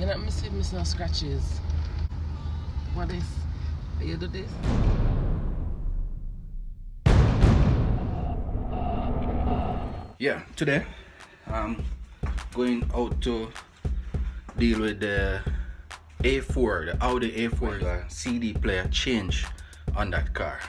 You're not missing no scratches. What is? You do this? Yeah, today I'm going out to deal with the A4, the Audi A4, the CD player change on that car.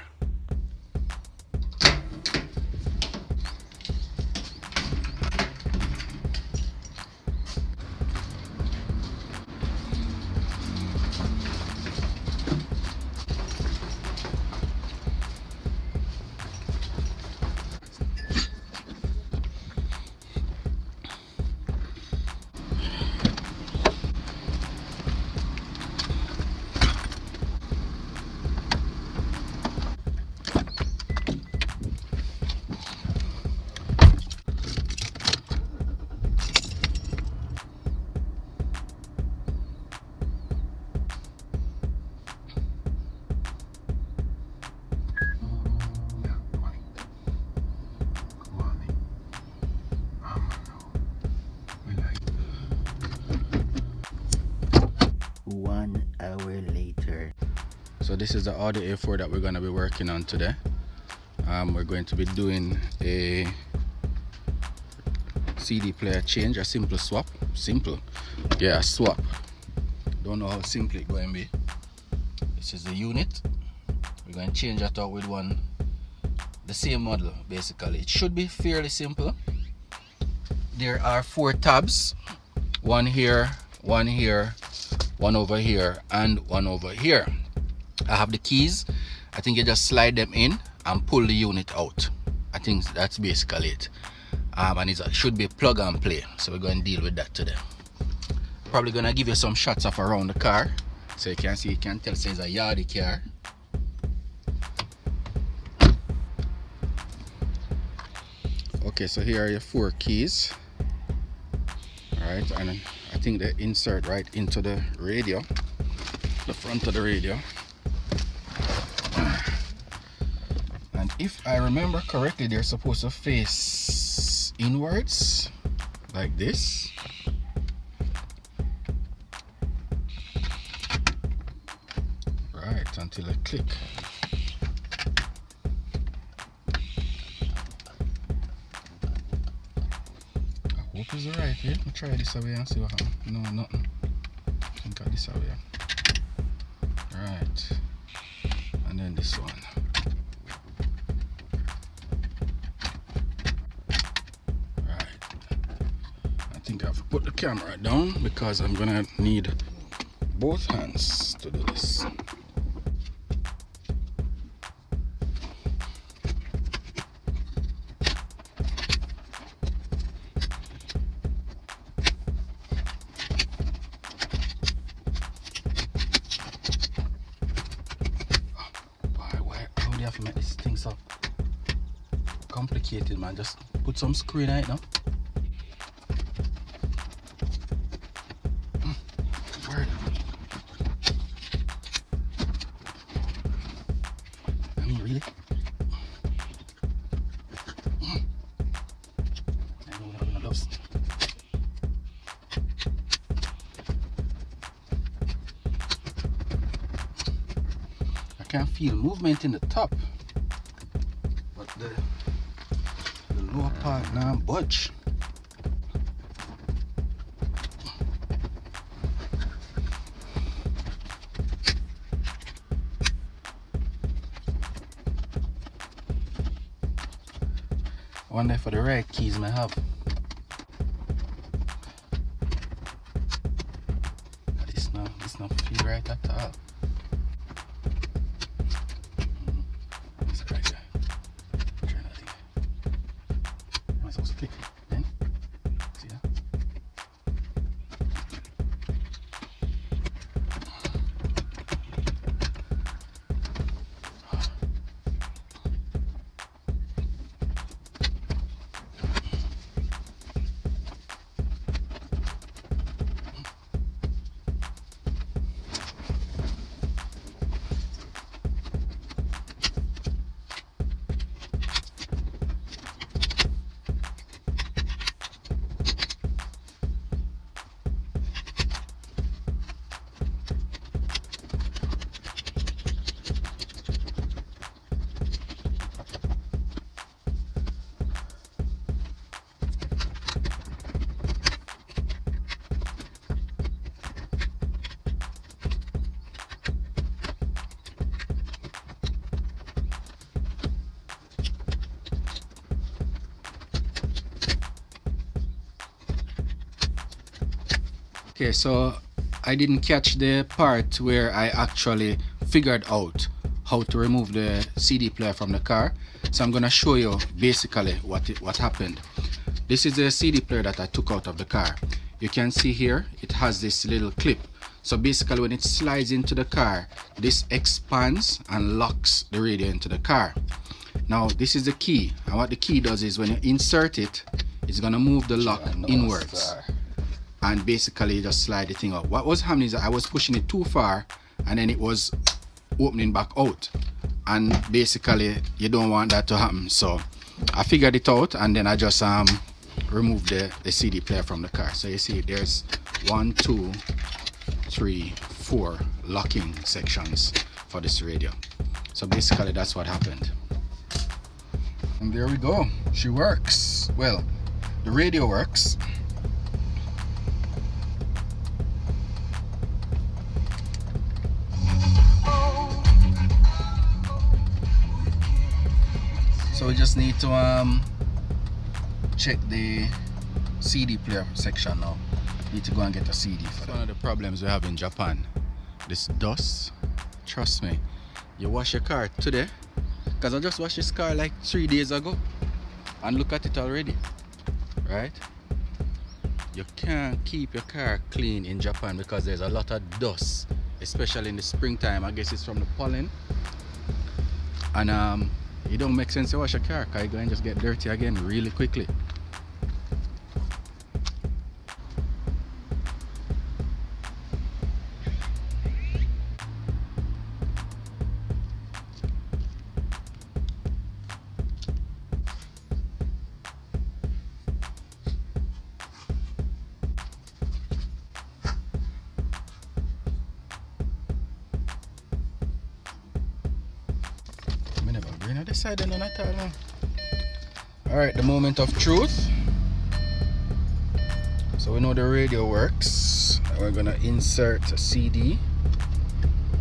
One hour later. So this is the Audi A4 that we're going to be working on today. We're going to be doing a CD player change, a simple swap. Simple. Yeah, a swap. Don't know how simple it's going to be. This is the unit. We're going to change that out with one, the same model basically. It should be fairly simple. There are 4 tabs. One here, one here, one over here, and one over here. I have the keys. I think you just slide them in and pull the unit out. I think that's basically it. And it should be plug and play. So we're going to deal with that today. Probably going to give you some shots of around the car. So you can see, you can tell it's a yardy car. Okay, so here are your 4 keys. Alright, and I think they insert right into the radio, the front of the radio. And if I remember correctly, they're supposed to face inwards like this. Right, until I click. I hope it's right here. Let me try this away and see what happens. No, nothing. I think I this away. Right. And then this one. I think I have to put the camera down because I'm gonna need both hands to do this. How do you have to make this thing so complicated, man? Just put some screen right now. Word. I mean, really? I don't have enough gloves. I can feel movement in the top, but the lower part now budge. I wonder for the right keys may have. This not feel right at all. It's right there. Try that thing. Am I supposed to click? Then? See that? Okay, so I didn't catch the part where I actually figured out how to remove the CD player from the car. So I'm gonna show you basically what happened. This is the CD player that I took out of the car. You can see here it has this little clip. So basically when it slides into the car, this expands and locks the radio into the car. Now this is the key, and what the key does is when you insert it, it's gonna move the lock inwards, and basically you just slide the thing out. What was happening is that I was pushing it too far and then it was opening back out, and basically you don't want that to happen. So I figured it out, and then I just removed the CD player from the car. So you see there's 1, 2, 3, 4 locking sections for this radio. So basically that's what happened. And there we go, she works. Well, the radio works. So we just need to check the CD player section now. Need to go and get a CD for that. One of the problems we have in Japan, this dust. Trust me, you wash your car today, because I just washed this car like 3 days ago, and look at it already, right? You can't keep your car clean in Japan because there's a lot of dust, especially in the springtime. I guess it's from the pollen, and it don't make sense to wash your car because you're going to just get dirty again really quickly. Decided none at all now. Alright, the moment of truth. So we know the radio works. Now we're gonna insert a CD.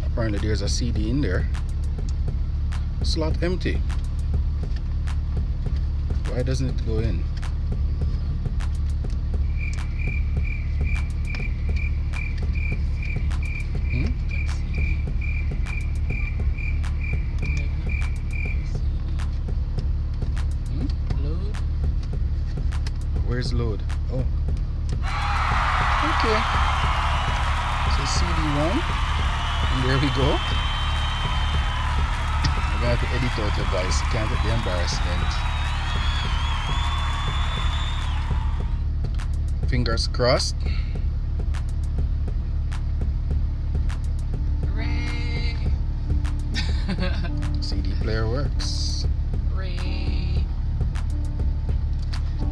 Apparently there's a CD in there. Slot empty. Why doesn't it go in? Where's load? Oh. Okay. So CD1. And there we go. I'm gonna have to edit out your voice. You can't get the embarrassment. Fingers crossed. Hooray! CD player works. Hooray!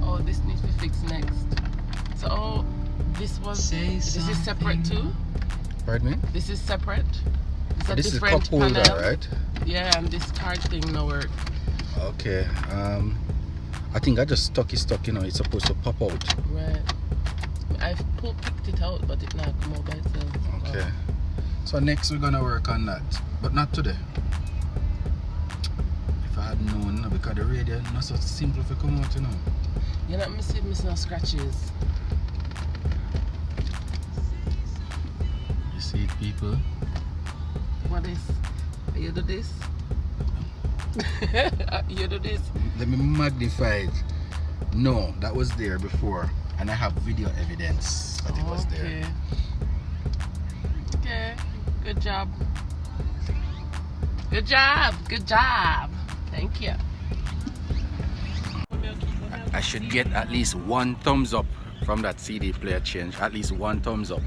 Oh, this needs to be fixed next. So, this is separate too? Pardon me? This is separate? It's a This is a different cup holder, panel. right? Yeah, and this card thing no work. Okay. I think I just stuck, you know, it's supposed to pop out. Right. I've picked it out, but it not come out by itself. Okay. So next we're gonna work on that, but not today. If I had known, because the radio not so simple to come out, you know. You're not missing no scratches. You see it, people? What is? You do this? You do this? Let me magnify it. No, that was there before, and I have video evidence that it was there. Okay, good job. Good job, good job. Thank you. I should get at least 1 thumbs up from that CD player change. At least 1 thumbs up.